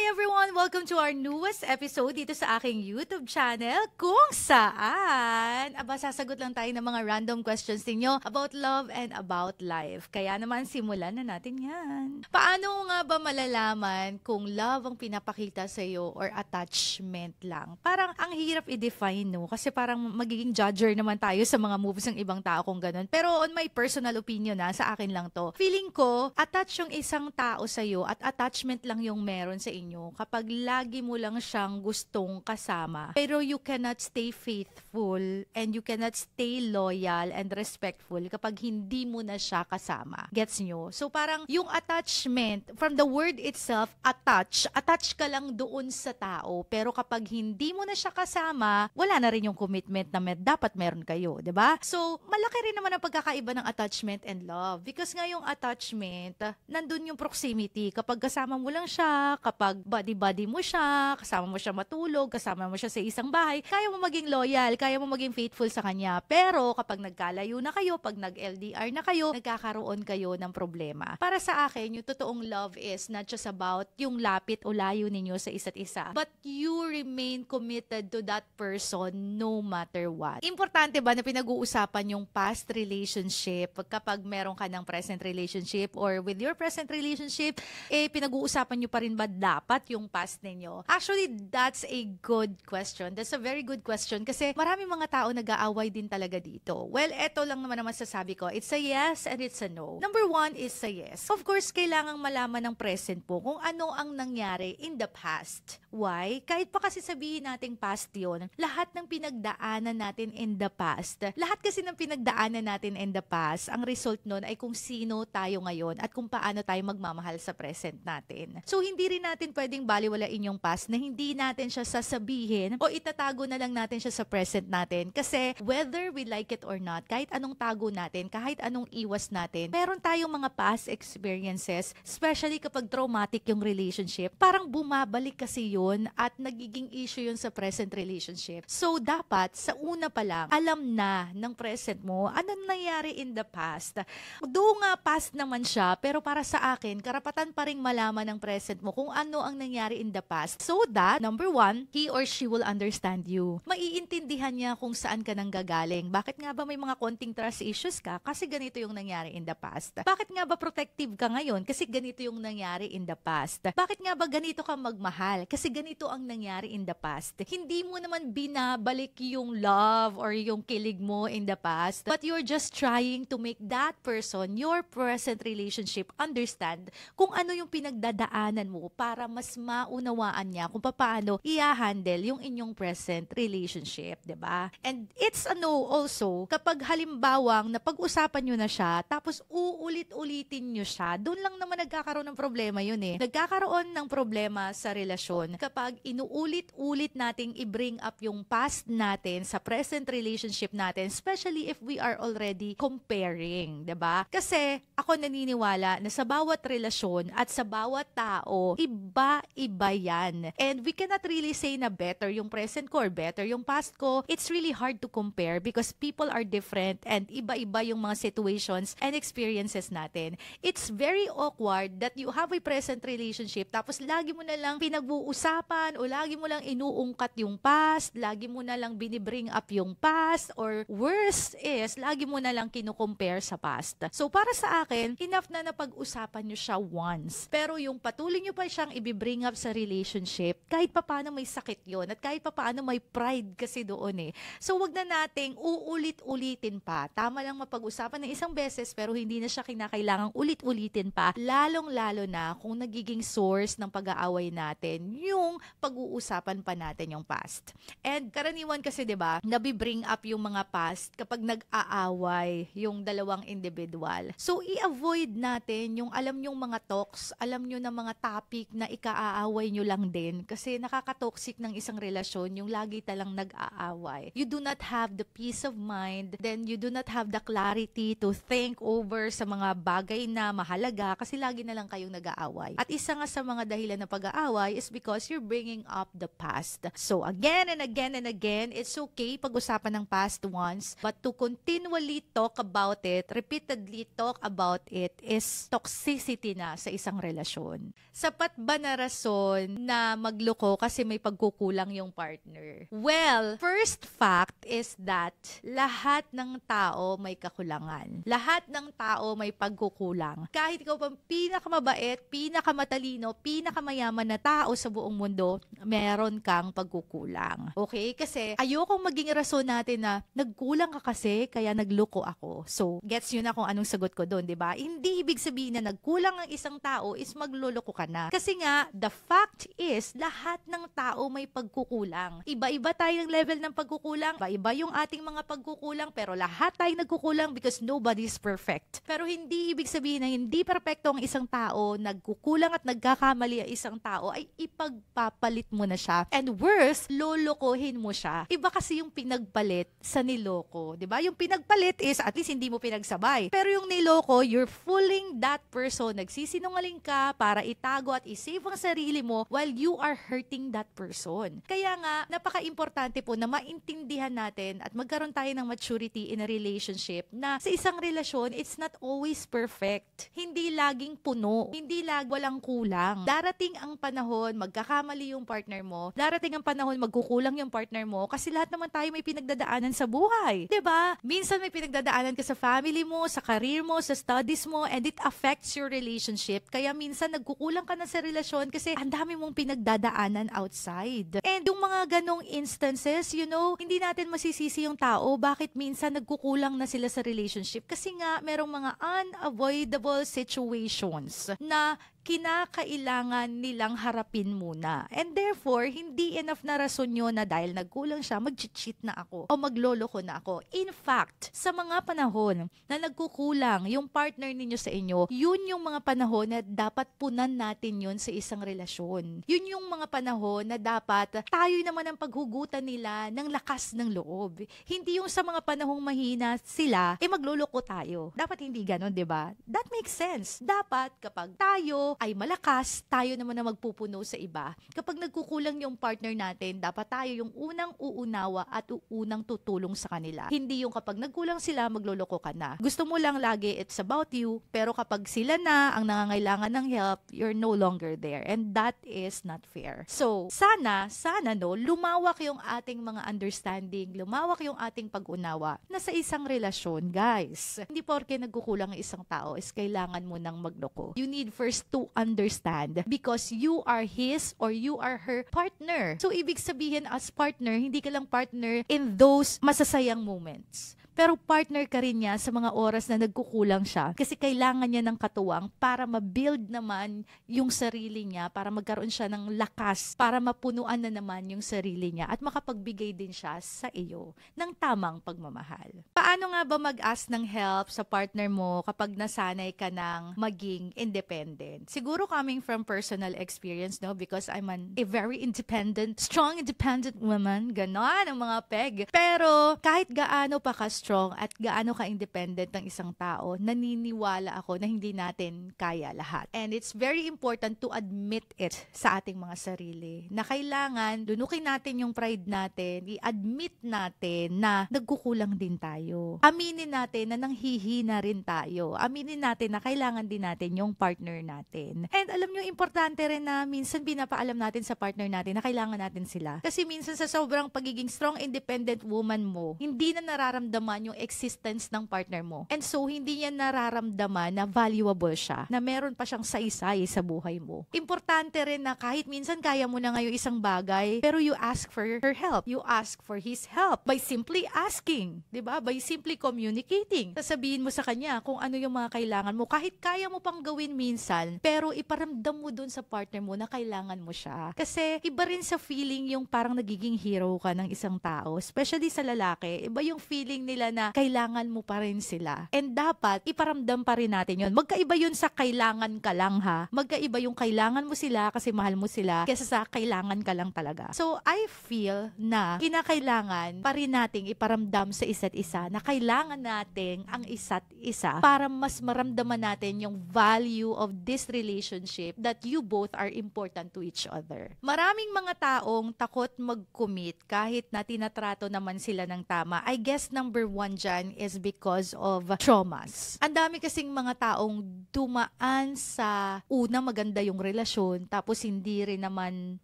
everyone! Welcome to our newest episode dito sa aking YouTube channel kung saan sasagot lang tayo ng mga random questions ninyo about love and about life. Kaya naman simulan na natin yan. Paano nga ba malalaman kung love ang pinapakita sa iyo or attachment lang? Parang ang hirap i-define, no? Kasi parang magiging judger naman tayo sa mga moves ng ibang tao kung ganun. Pero on my personal opinion sa akin lang to. Feeling ko, attach yung isang tao sa iyo at attachment lang yung meron sa inyo kapag lagi mo lang siyang gustong kasama. Pero you cannot stay faithful and you cannot stay loyal and respectful kapag hindi mo na siya kasama. Gets nyo? So parang yung attachment, from the word itself, attach ka lang doon sa tao. Pero kapag hindi mo na siya kasama, wala na rin yung commitment na dapat meron kayo. 'Di ba? So malaki rin naman ang pagkakaiba ng attachment and love. Because nga yung attachment, nandun yung proximity. Kapag kasama mo lang siya, kapag buddy-buddy mo siya, kasama mo siya matulog, kasama mo siya sa isang bahay, kaya mo maging loyal, kaya mo maging faithful sa kanya. Pero kapag nagkalayo na kayo, pag nag-LDR na kayo, nagkakaroon kayo ng problema. Para sa akin, yung totoong love is not just about yung lapit o layo ninyo sa isa't isa, but you remain committed to that person no matter what. Importante ba na pinag-uusapan yung past relationship kapag meron ka ng present relationship or with your present relationship, pinag-uusapan nyo pa rin ba dapat yung past ninyo? Actually, that's a good question. That's a very good question kasi marami mga tao nag-aaway din talaga dito. Well, eto lang naman ang masasabi ko. It's a yes and it's a no. Number one is a yes. Of course, kailangang malaman ng present po kung ano ang nangyari in the past. Why? Kahit pa kasi sabihin nating past yun, lahat ng pinagdaanan natin in the past, lahat kasi ng pinagdaanan natin in the past, ang result nun ay kung sino tayo ngayon at kung paano tayo magmamahal sa present natin. So, hindi rin natin pwedeng baliwalain yung past na hindi natin siya sasabihin o itatago na lang natin siya sa present natin. Kasi, whether we like it or not, kahit anong tago natin, kahit anong iwas natin, meron tayong mga past experiences, especially kapag traumatic yung relationship, parang bumabalik kasi yun at nagiging issue yun sa present relationship. So, dapat, sa una pa lang, alam na ng present mo, anong nangyari in the past. Though nga past naman siya, pero para sa akin, karapatan pa rin malaman ng present mo kung ano ang nangyari in the past. So that, number one, he or she will understand you. Maiintindihan niya kung saan ka nang gagaling. Bakit nga ba may mga konting trust issues ka? Kasi ganito yung nangyari in the past. Bakit nga ba protective ka ngayon? Kasi ganito yung nangyari in the past. Bakit nga ba ganito ka magmahal? Kasi ganito ang nangyari in the past. Hindi mo naman binabalik yung love or yung kilig mo in the past, but you're just trying to make that person, your present relationship, understand kung ano yung pinagdadaanan mo para mas maunawaan niya kung paano i-handle yung inyong present relationship, 'di ba? And it's a no also kapag halimbawang napag-usapan nyo na siya tapos uulit-ulitin nyo siya, doon lang naman nagkakaroon ng problema yun eh. Nagkakaroon ng problema sa relasyon kapag inuulit-ulit nating i-bring up yung past natin sa present relationship natin, especially if we are already comparing, 'di ba? Kasi ako naniniwala na sa bawat relasyon at sa bawat tao, iba-iba yan. And we cannot really say na better yung present ko or better yung past ko. It's really hard to compare because people are different and iba-iba yung mga situations and experiences natin. It's very awkward that you have a present relationship tapos lagi mo na lang pinag-uusapan o lagi mo lang inuungkat yung past, lagi mo na lang binibring up yung past, or worse is, lagi mo na lang kinukompare sa past. So para sa akin, enough na napag-usapan nyo siya once. Pero yung patuloy nyo pa siyang ibibring up sa relationship, kahit papaano may sakit yon at kahit papaano may pride kasi doon eh. So wag na nating uulit-ulitin pa. Tama lang mapag-usapan ng isang beses pero hindi na siya kinakailangang ulit-ulitin pa, lalong-lalo na kung nagiging source ng pag-aaway natin yung pag-uusapan pa natin yung past. And karaniwan kasi 'di ba, nabibring up yung mga past kapag nag-aaway yung dalawang individual. So i-avoid natin yung alam yung mga talks, alam nyo na mga topic na ika-aaway nyo lang din kasi nakaka-toxic ng isang relasyon yung lagi talang nag-aaway. You do not have the peace of mind, then you do not have the clarity to think over sa mga bagay na mahalaga kasi lagi na lang kayong nag-aaway. At isa nga sa mga dahilan ng pag-aaway is because because you're bringing up the past. So again and again and again, it's okay pag-usapan ng past once, but to continually talk about it, repeatedly talk about it, is toxicity na sa isang relasyon. Sapat ba na rason na magloko kasi may pagkukulang yung partner? Well, first fact is that lahat ng tao may kakulangan. Lahat ng tao may pagkukulang. Kahit ikaw pang pinakamabait, pinakamatalino, pinakamayaman na tao sa buong mundo, meron kang pagkukulang. Okay? Kasi ayokong maging rason natin na nagkulang ka kasi kaya nagloko ako. So, gets yun na kung anong sagot ko doon, di ba? Hindi ibig sabihin na nagkulang ang isang tao is magloloko ka na. Kasi nga, the fact is, lahat ng tao may pagkukulang. Iba-iba tayong level ng pagkukulang, iba yung ating mga pagkukulang, pero lahat tayo nagkukulang because nobody is perfect. Pero hindi ibig sabihin na hindi perfecto ang isang tao, nagkukulang at nagkakamali ang isang tao, ay ipagpapalit mo na siya. And worse, lolokohin mo siya. Iba kasi yung pinagpalit sa niloko. Diba? Yung pinagpalit is at least hindi mo pinagsabay. Pero yung niloko, you're fooling that person. Nagsisinungaling ka para itago at isave ang sarili mo while you are hurting that person. Kaya nga, napaka-importante po na maintindihan natin at magkaroon tayo ng maturity in a relationship na sa isang relasyon, it's not always perfect. Hindi laging puno. Hindi laging walang kulang. Darating ang panahon, magkakamali yung partner mo. Darating ang panahon, magkukulang yung partner mo kasi lahat naman tayo may pinagdadaanan sa buhay. 'Di ba? Minsan may pinagdadaanan ka sa family mo, sa career mo, sa studies mo, and it affects your relationship. Kaya minsan nagkukulang ka na sa relasyon kasi ang dami mong pinagdadaanan outside. And yung mga ganong instances, hindi natin masisisi yung tao bakit minsan nagkukulang na sila sa relationship kasi nga merong mga unavoidable situations na kinakailangan nilang harapin muna. And therefore, hindi enough na rason yun na dahil nagkulang siya, mag-cheat na ako o magloloko na ako. In fact, sa mga panahon na nagkukulang yung partner ninyo sa inyo, yun yung mga panahon na dapat punan natin yun sa isang relasyon. Yun yung mga panahon na dapat tayo naman ang paghugutan nila ng lakas ng loob. Hindi yung sa mga panahong mahina sila, magloloko tayo. Dapat hindi ganon, di ba? That makes sense. Dapat kapag tayo ay malakas, tayo naman na magpupuno sa iba. Kapag nagkukulang yung partner natin, dapat tayo yung unang uunawa at unang tutulong sa kanila. Hindi yung kapag nagkulang sila, magloloko ka na. Gusto mo lang lagi, it's about you, pero kapag sila na ang nangangailangan ng help, you're no longer there. And that is not fair. So, sana lumawak yung ating mga understanding, lumawak yung ating pag-unawa na sa isang relasyon, guys. Hindi porke nagkukulang ang isang tao is kailangan mo nang magloko. You need first to understand because you are his or you are her partner. So, ibig sabihin as partner, hindi ka lang partner in those masasayang moments. Pero partner ka rin niya sa mga oras na nagkukulang siya kasi kailangan niya ng katuwang para ma-build naman yung sarili niya, para magkaroon siya ng lakas, para mapunuan na naman yung sarili niya at makapagbigay din siya sa iyo ng tamang pagmamahal. Paano nga ba mag-ask ng help sa partner mo kapag nasanay ka ng maging independent? Siguro coming from personal experience, no? Because I'm a very independent, strong independent woman. Ganon ang mga peg. Pero kahit gaano pa ka-strong at gaano ka-independent ng isang tao, naniniwala ako na hindi natin kaya lahat. And it's very important to admit it sa ating mga sarili na kailangan lunukin natin yung pride natin, i-admit natin na nagkukulang din tayo. Aminin natin na nanghihina rin tayo. Aminin natin na kailangan din natin yung partner natin. And alam nyo, importante rin na minsan pinapaalam natin sa partner natin na kailangan natin sila. Kasi minsan sa sobrang pagiging strong, independent woman mo, hindi na nararamdaman yung existence ng partner mo. And so, hindi niya nararamdaman na valuable siya, na meron pa siyang saysay sa buhay mo. Importante rin na kahit minsan kaya mo na ngayon isang bagay, pero you ask for her help. You ask for his help by simply asking, di ba? By simply communicating. Sasabihin mo sa kanya kung ano yung mga kailangan mo. Kahit kaya mo pang gawin minsan, pero iparamdam mo dun sa partner mo na kailangan mo siya. Kasi iba rin sa feeling yung parang nagiging hero ka ng isang tao, especially sa lalaki. Iba yung feeling nila nila na kailangan mo pa rin sila. And dapat, iparamdam pa rin natin yun. Magkaiba yun sa kailangan ka lang ha. Magkaiba yung kailangan mo sila kasi mahal mo sila kaysa sa kailangan ka lang talaga. So, I feel na kinakailangan pa rin nating iparamdam sa isa't isa na kailangan natin ang isa't isa para mas maramdaman natin yung value of this relationship that you both are important to each other. Maraming mga taong takot mag-commit kahit na tinatrato naman sila ng tama. I guess number one dyan is because of traumas. Ang dami kasing mga taong dumaan sa una maganda yung relasyon tapos hindi rin naman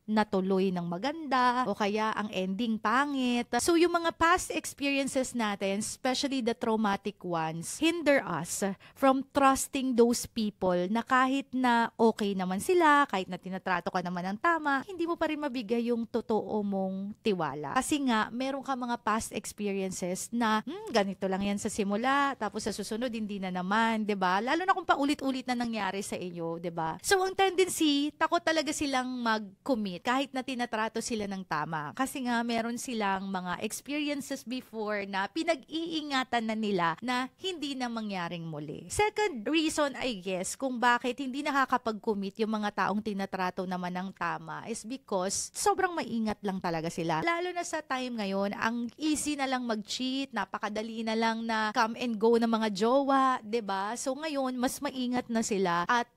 natuloy ng maganda o kaya ang ending pangit. So yung mga past experiences natin, especially the traumatic ones, hinder us from trusting those people na kahit na okay naman sila, kahit na tinatrato ka naman ng tama, hindi mo pa rin mabigay yung totoo mong tiwala. Kasi nga, meron ka mga past experiences na, ganito lang yan sa simula, tapos sa susunod, hindi na naman, 'di ba? Lalo na kung paulit-ulit na nangyari sa inyo, 'di ba? So, ang tendency, takot talaga silang mag-commit kahit na tinatrato sila ng tama. Kasi nga, meron silang mga experiences before na pinag-iingatan na nila na hindi na mangyaring muli. Second reason, I guess, kung bakit hindi nakakapag-commit yung mga taong tinatrato naman ng tama is because sobrang maingat lang talaga sila. Lalo na sa time ngayon, ang easy na lang mag-cheat, napakadali na lang na come and go ng mga jowa, 'di ba? So ngayon, mas maingat na sila at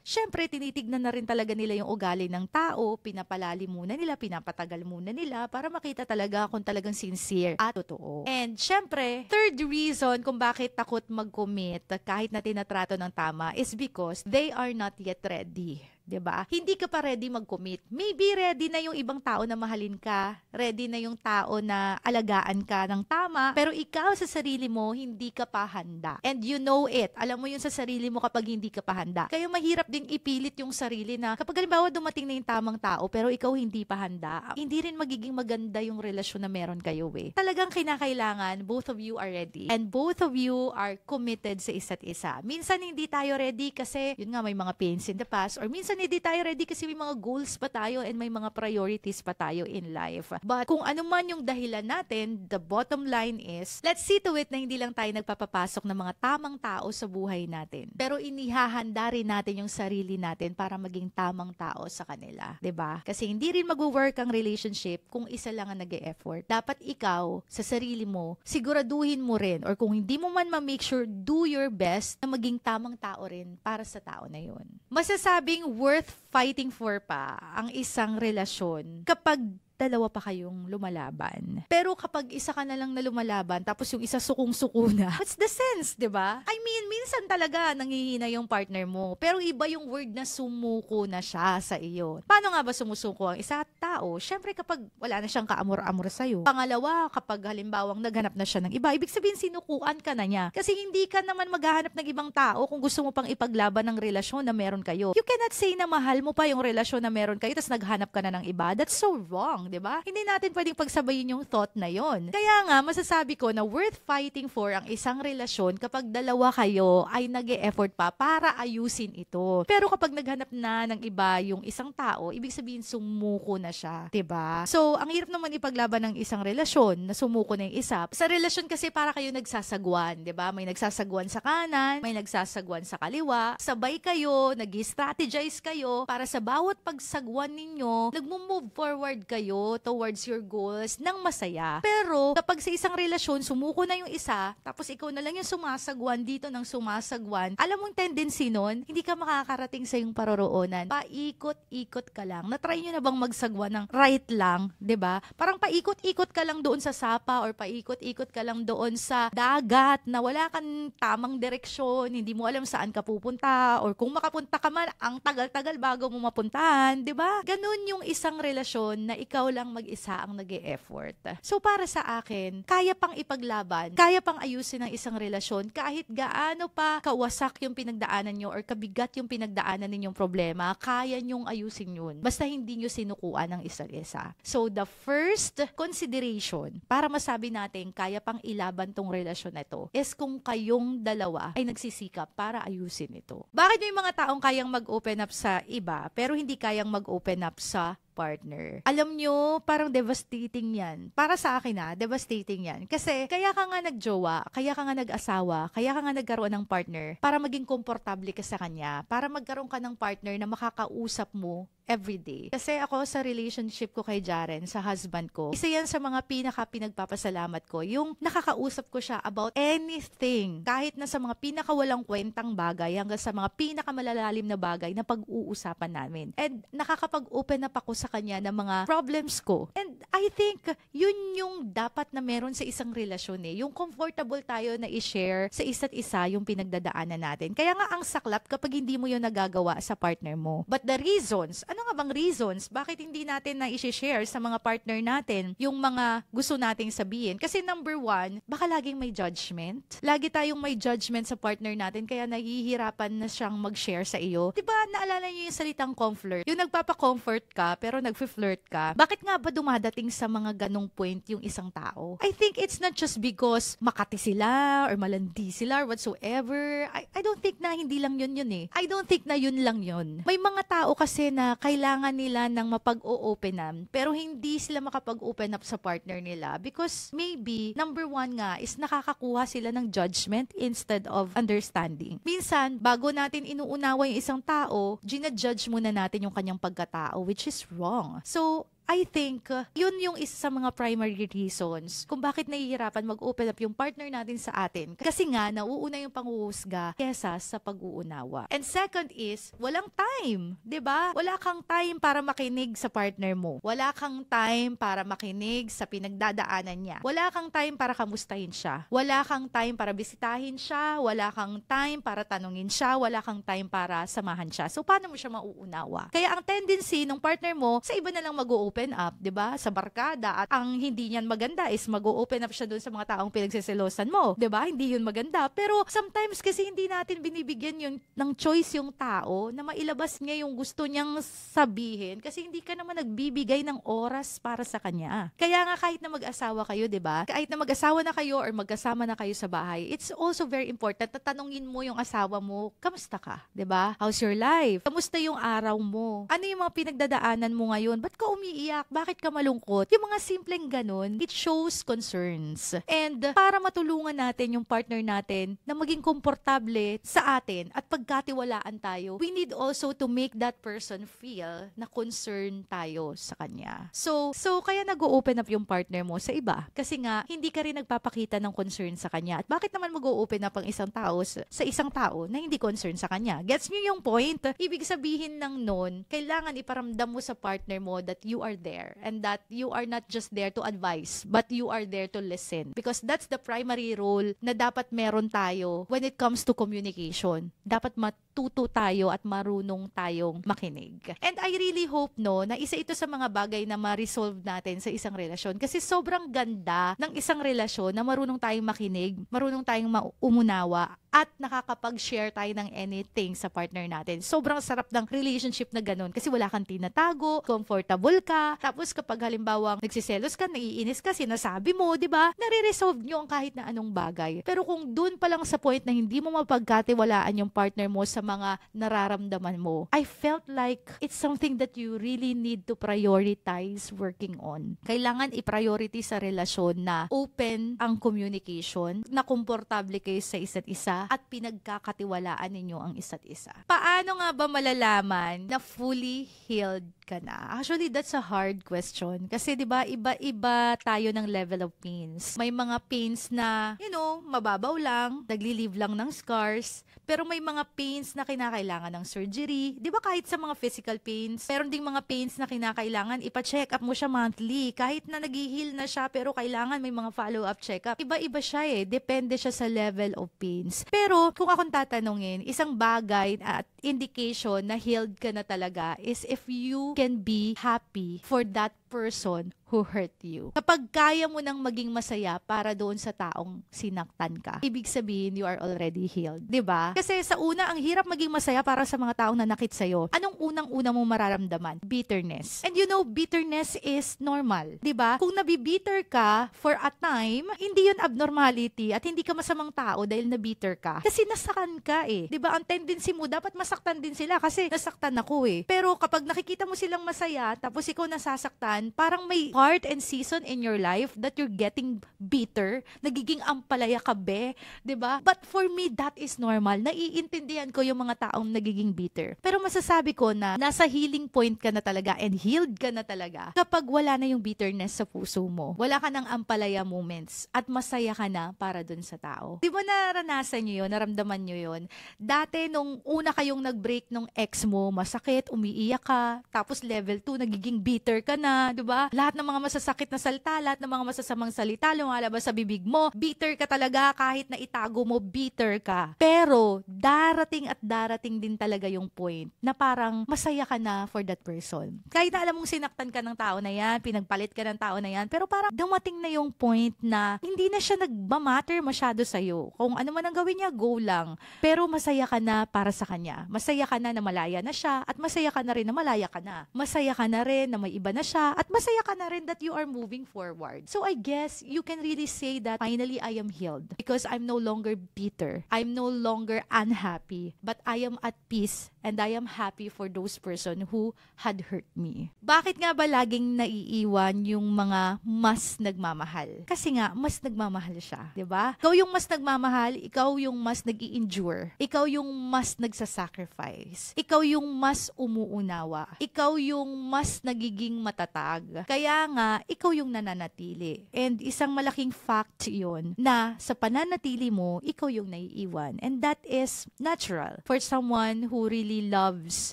syempre tinitignan na rin talaga nila yung ugali ng tao, pinapalalim muna nila, pinapatagal muna nila para makita talaga kung talagang sincere at totoo. And syempre, third reason kung bakit takot mag-commit kahit na tinatrato ng tama is because they are not yet ready. 'Di ba? Hindi ka pa ready mag-commit. Maybe ready na yung ibang tao na mahalin ka, ready na yung tao na alagaan ka ng tama, pero ikaw sa sarili mo hindi ka pa handa. And you know it. Alam mo yun sa sarili mo kapag hindi ka pa handa. Kaya mahirap din ipilit yung sarili na kapag halimbawa dumating na yung tamang tao pero ikaw hindi pa handa, hindi rin magiging maganda yung relasyon na meron kayo eh. Talagang kinakailangan both of you are ready and both of you are committed sa isa't isa. Minsan hindi tayo ready kasi yun nga may mga pains in the past or minsan hindi tayo ready kasi may mga goals pa tayo and may mga priorities pa tayo in life. But kung ano man yung dahilan natin, the bottom line is, let's see to it na hindi lang tayo nagpapapasok ng mga tamang tao sa buhay natin. Pero inihahanda rin natin yung sarili natin para maging tamang tao sa kanila. 'Di ba? Kasi hindi rin mag-work ang relationship kung isa lang ang nag-e-effort. Dapat ikaw, sa sarili mo, siguraduhin mo rin or kung hindi mo man ma-make sure, do your best na maging tamang tao rin para sa tao na yun. Masasabing worth fighting for pa ang isang relasyon kapag dalawa pa kayong lumalaban. Pero kapag isa ka na lang na lumalaban, tapos yung isa sukong-suko na, what's the sense, 'di ba? I mean, minsan talaga nangihina yung partner mo, pero iba yung word na sumuko na siya sa iyo. Paano nga ba sumusuko ang isa tao? Syempre kapag wala na siyang kaamor-amor sa iyo. Pangalawa, kapag halimbawang naghanap na siya ng iba, ibig sabihin sinukuan ka na niya. Kasi hindi ka naman maghahanap ng ibang tao kung gusto mo pang ipaglaban ng relasyon na meron kayo. You cannot say na mahal mo pa yung relasyon na meron kayo tapos naghanap ka na ng iba. That's so wrong. 'Di ba? Hindi natin pwedeng pagsabayin yung thought na yon. Kaya nga, masasabi ko na worth fighting for ang isang relasyon kapag dalawa kayo ay nag-e-effort pa para ayusin ito. Pero kapag naghanap na ng iba yung isang tao, ibig sabihin sumuko na siya. 'Di ba? So, ang hirap naman ipaglaban ng isang relasyon na sumuko na yung isa. Sa relasyon kasi para kayo nagsasagwan, 'di ba? May nagsasagwan sa kanan, may nagsasagwan sa kaliwa. Sabay kayo, nag-strategize kayo para sa bawat pagsagwan ninyo, nagmo-move forward kayo towards your goals ng masaya. Pero kapag sa isang relasyon, sumuko na yung isa, tapos ikaw na lang yung sumasagwan dito ng sumasagwan, alam mong tendency nun, hindi ka makakarating sa yung paroroonan. Paikot-ikot ka lang. Na-try nyo na bang magsagwan ng right lang, 'di ba? Parang paikot-ikot ka lang doon sa sapa or paikot-ikot ka lang doon sa dagat na wala kang tamang direksyon, hindi mo alam saan ka pupunta or kung makapunta ka man, ang tagal-tagal bago mo mapuntahan, 'di ba? Ganun yung isang relasyon na ikaw lang mag-isa ang nag-e-effort. So para sa akin, kaya pang ipaglaban, kaya pang ayusin ang isang relasyon kahit gaano pa kawasak yung pinagdaanan nyo or kabigat yung pinagdaanan ninyong problema, kaya nyong ayusin yun. Basta hindi nyo sinukuan ng isa't isa. So the first consideration para masabi natin kaya pang ilaban tong relasyon na ito is kung kayong dalawa ay nagsisikap para ayusin ito. Bakit may mga taong kayang mag-open up sa iba pero hindi kayang mag-open up sa partner. Alam nyo, parang devastating yan. Para sa akin devastating yan. Kasi kaya ka nga nagjowa, kaya ka nga nag-asawa, kaya ka nga nagkaroon ng partner para maging komportable ka sa kanya, para magkaroon ka ng partner na makakausap mo everyday. Kasi ako sa relationship ko kay Jaren, sa husband ko, isa yan sa mga pinagpapasalamat ko, yung nakakausap ko siya about anything, kahit na sa mga pinakawalang kwentang bagay hanggang sa mga pinakamalalalim na bagay na pag-uusapan namin. And nakakapag-open up ako sa kanya ng mga problems ko. And I think yun yung dapat na meron sa isang relasyon yung comfortable tayo na i-share sa isa't isa yung pinagdadaanan natin. Kaya nga ang saklap kapag hindi mo yun nagagawa sa partner mo. But the reasons, ano nga bang reasons? Bakit hindi natin na i-share sa mga partner natin yung mga gusto nating sabihin? Kasi number one, baka laging may judgment. Lagi tayong may judgment sa partner natin kaya nahihirapan na siyang mag-share sa iyo. Diba, naalala niyo yung salitang comfort? Yung nagpapa-comfort ka pero nag-flirt ka. Bakit nga ba dumadating sa mga ganong point yung isang tao? I think it's not just because makati sila or malandi sila or whatsoever. I don't think na hindi lang yun I don't think na yun lang yun. May mga tao kasi na kailangan nila ng mapag-o-openan pero hindi sila makapag-open up sa partner nila because maybe, number one nga is nakakakuha sila ng judgment instead of understanding. Minsan, bago natin inuunawa yung isang tao, ginajudge muna natin yung kanyang pagkatao, which is wrong. So, I think, yun yung isa sa mga primary reasons kung bakit nahihirapan mag-open up yung partner natin sa atin. Kasi nga, nauuna yung panghuhusga kesa sa pag-uunawa. And second is, walang time. 'Di ba? Wala kang time para makinig sa partner mo. Wala kang time para makinig sa pinagdadaanan niya. Wala kang time para kamustahin siya. Wala kang time para bisitahin siya. Wala kang time para tanungin siya. Wala kang time para samahan siya. So, paano mo siya mauunawa? Kaya ang tendency ng partner mo, sa iba na lang mag-open up, 'di ba? Sa barkada, at ang hindi niyan maganda is mag-open up siya doon sa mga taong pinagseselosan mo, 'di ba? Hindi 'yun maganda. Pero sometimes kasi hindi natin binibigyan yung ng choice yung tao na mailabas niya yung gusto niyang sabihin kasi hindi ka naman nagbibigay ng oras para sa kanya. Kaya nga kahit na mag-asawa kayo, 'di ba? Kahit na mag-asawa na kayo or magkasama na kayo sa bahay, it's also very important na tanungin mo yung asawa mo, kamusta ka? 'Di ba? How's your life? Kamusta yung araw mo? Ano yung mga pinagdadaanan mo ngayon? Ba't ka umiiyak? Bakit ka malungkot? Yung mga simpleng ganun, it shows concerns. And para matulungan natin yung partner natin na maging komportable sa atin at pagkatiwalaan tayo, we need also to make that person feel na concern tayo sa kanya. So kaya nag-o-open up yung partner mo sa iba. Kasi nga, hindi ka rin nagpapakita ng concern sa kanya. At bakit naman mag-o-open up ang isang tao sa isang tao na hindi concern sa kanya? Gets niyo yung point? Ibig sabihin ng nun, kailangan iparamdam mo sa partner mo that you are there and that you are not just there to advise but you are there to listen because that's the primary role na dapat meron tayo when it comes to communication. Dapat matuto tayo at marunong tayong makinig. And I really hope na isa ito sa mga bagay na ma-resolve natin sa isang relasyon kasi sobrang ganda ng isang relasyon na marunong tayong makinig, marunong tayong umunawa at nakakapag-share tayo ng anything sa partner natin. Sobrang sarap ng relationship na ganun kasi wala kang tinatago, comfortable ka, tapos kapag halimbawa nagsiselos ka, naiinis ka, sinasabi mo, di ba? Nare-resolve nyo ang kahit na anong bagay. Pero kung dun pa lang sa point na hindi mo mapagkatiwalaan yung partner mo sa mga nararamdaman mo, I felt like it's something that you really need to prioritize working on. Kailangan i-priority sa relasyon na open ang communication, na komportable kayo sa isa't isa, at pinagkakatiwalaan ninyo ang isa't isa. Paano nga ba malalaman na fully healed ka na? Actually, that's a hard question. Kasi 'di ba, iba-iba tayo ng level of pains. May mga pains na, mababaw lang, nagli-leave lang ng scars, pero may mga pains na kinakailangan ng surgery. 'Di ba kahit sa mga physical pains, meron ding mga pains na kinakailangan ipa-check up mo siya monthly. Kahit na nag-heal na siya, pero kailangan may mga follow-up check-up. Iba-iba siya depende siya sa level of pains. Pero kung akong tatanungin, isang bagay at indication na healed ka na talaga is if you can be happy for that person who hurt you. Kapag kaya mo nang maging masaya para doon sa taong sinaktan ka, ibig sabihin you are already healed. 'Di ba? Kasi sa una, ang hirap maging masaya para sa mga taong nanakit sa'yo. Anong unang-una mo mararamdaman? Bitterness. And you know, bitterness is normal. 'Di ba? Kung nabibitter ka for a time, hindi yun abnormality at hindi ka masamang tao dahil nabitter ka. Kasi nasakan ka eh. 'Di ba? Ang tendency mo, dapat masaktan din sila kasi nasaktan ako eh. Pero kapag nakikita mo silang masaya, tapos ikaw nasasaktan, parang may part and season in your life that you're getting bitter, nagiging ampalaya ka be, 'di ba? But for me, that is normal. Naiintindihan ko yung mga taong nagiging bitter. Pero masasabi ko na nasa healing point ka na talaga and healed ka na talaga kapag wala na yung bitterness sa puso mo. Wala ka ng ampalaya moments at masaya ka na para dun sa tao. 'Di ba naranasan nyo yun? Naramdaman nyo yun? Dati nung una kayong nag-break nung ex mo, masakit, umiiyak ka, tapos level 2, nagiging bitter ka na, 'di ba? Lahat ng mga masasakit na salita, lahat ng mga masasamang salita lumalabas sa bibig mo. Bitter ka talaga kahit na itago mo, bitter ka. Pero darating at darating din talaga yung point na parang masaya ka na for that person. Kahit na alam mong sinaktan ka ng tao na yan, pinagpalit ka ng tao na yan, pero parang dumating na yung point na hindi na siya nagmamatter masyado sa'yo. Kung ano man ang gawin niya, go lang. Pero masaya ka na para sa kanya. Masaya ka na na malaya na siya at masaya ka na rin na malaya ka na. Masaya ka na rin na may iba na siya at masaya ka na rin that you are moving forward. So I guess you can really say that finally I am healed because I'm no longer bitter. I'm no longer unhappy, but I am at peace and I am happy for those person who had hurt me. Bakit nga ba laging naiiwan yung mga mas nagmamahal? Kasi nga, mas nagmamahal siya. 'Di ba? Ikaw yung mas nagmamahal, ikaw yung mas nag-i-endure, ikaw yung mas nagsasacrifice, ikaw yung mas umuunawa, ikaw yung mas nagiging matatag. Kaya nga, ikaw yung nananatili. And isang malaking fact yun na sa pananatili mo, ikaw yung naiiwan. And that is natural for someone who really loves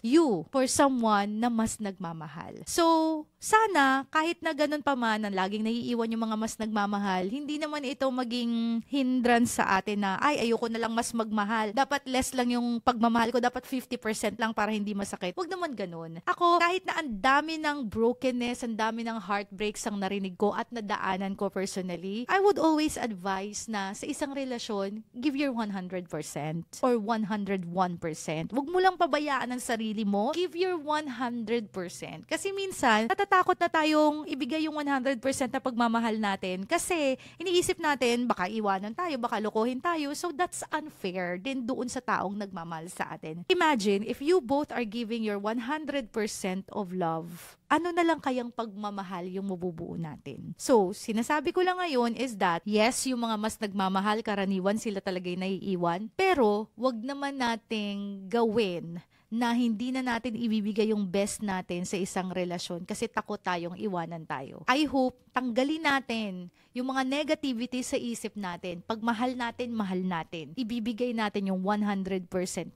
you, for someone na mas nagmamahal. So, sana, kahit na ganun pa man, na laging naiiwan yung mga mas nagmamahal, hindi naman ito maging hindrance sa atin na, ay, ayoko na lang mas magmahal. Dapat less lang yung pagmamahal ko, dapat 50% lang para hindi masakit. Huwag naman ganun. Ako, kahit na ang dami ng brokenness, ang dami ng heartbreaks ang narinig ko at nadaanan ko personally, I would always advise na sa isang relasyon, give your 100% or 101%. Huwag mo lang pabayaan ang sarili mo. Give your 100%. Kasi minsan, natatakot na tayong ibigay yung 100% na pagmamahal natin kasi iniisip natin, baka iwanan tayo, baka lokohin tayo. So that's unfair din doon sa taong nagmamahal sa atin. Imagine, if you both are giving your 100% of love, ano na lang kayang pagmamahal yung mabubuo natin? So, sinasabi ko lang ngayon is that, yes, yung mga mas nagmamahal, karaniwan sila talaga yung naiiwan, pero wag naman nating gawin na hindi na natin ibibigay yung best natin sa isang relasyon kasi takot tayong iwanan tayo. I hope tanggalin natin yung mga negativity sa isip natin. Pag mahal natin, ibibigay natin yung 100%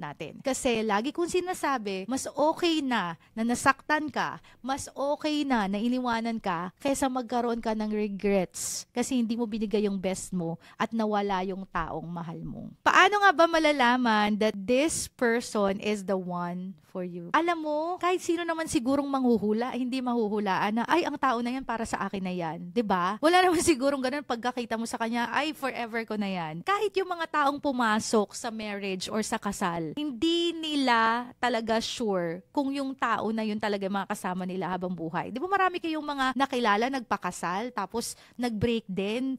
natin. Kasi lagi kong sinasabi, mas okay na nasaktan ka, mas okay na iniwanan ka, kaysa magkaroon ka ng regrets kasi hindi mo binigay yung best mo at nawala yung taong mahal mo. Paano nga ba malalaman that this person is the one for you? Alam mo, kahit sino naman sigurong manghuhula, hindi mahuhulaan na, ay, ang tao na yan para sa akin na yan. 'Di ba? Wala naman sigurong ganun pagkakita mo sa kanya, ay, forever ko na yan. Kahit yung mga taong pumasok sa marriage or sa kasal, hindi nila talaga sure kung yung tao na yun talaga makakasama nila habang buhay. 'Di ba marami kayong mga nakilala, nagpakasal, tapos nag-break din,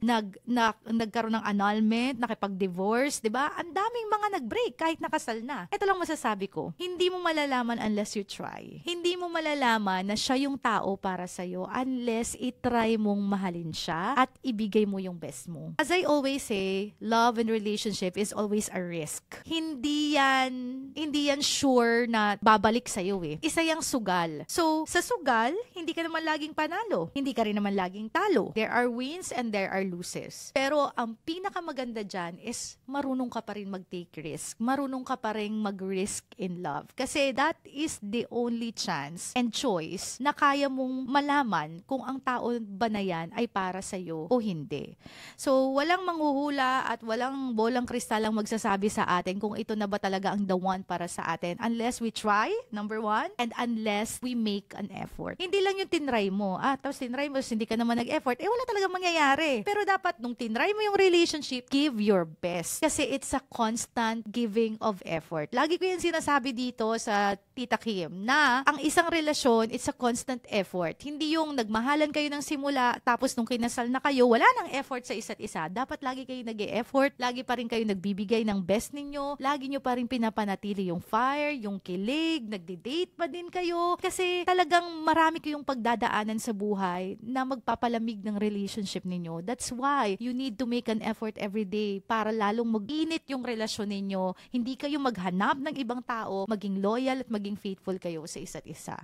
nagkaroon ng annulment, nakipag-divorce, 'di ba? Ang daming mga nag-break kahit nakasal na. Ito lang masasabi ko, hindi mo malalaman unless you try. Hindi mo malalaman na siya yung tao para sa'yo unless itry mong mahalin siya at ibigay mo yung best mo. As I always say, love and relationship is always a risk. Hindi yan sure na babalik sa'yo eh. Isa yung sugal. So, sa sugal, hindi ka naman laging panalo. Hindi ka rin naman laging talo. There are wins and there are losses. Pero ang pinakamaganda dyan is marunong ka pa rin mag-take risk. Marunong ka pa rin mag-risk in love. love. Kasi that is the only chance and choice na kaya mong malaman kung ang tao ba na yan ay para sa'yo o hindi. So, walang manghuhula at walang bolang kristal ang magsasabi sa atin kung ito na ba talaga ang the one para sa atin unless we try, number one, and unless we make an effort. Hindi lang yung tinry mo. Tapos tinry mo, hindi ka naman nag-effort, wala talagang mangyayari. Pero dapat nung tinry mo yung relationship, give your best. Kasi it's a constant giving of effort. Lagi ko yung sinasabi dito sa Tita Kim na ang isang relasyon, it's a constant effort. Hindi yung nagmahalan kayo ng simula, tapos nung kinasal na kayo, wala nang effort sa isa't isa. Dapat lagi kayo nag-e-effort, lagi pa rin kayo nagbibigay ng best ninyo, lagi nyo pa rin pinapanatili yung fire, yung kilig, nagde-date pa din kayo. Kasi talagang marami kayong pagdadaanan sa buhay na magpapalamig ng relationship ninyo. That's why you need to make an effort every day para lalong mag-init yung relasyon ninyo. Hindi kayo maghanap ng ibang tao, maging loyal at maging faithful kayo sa isa't isa.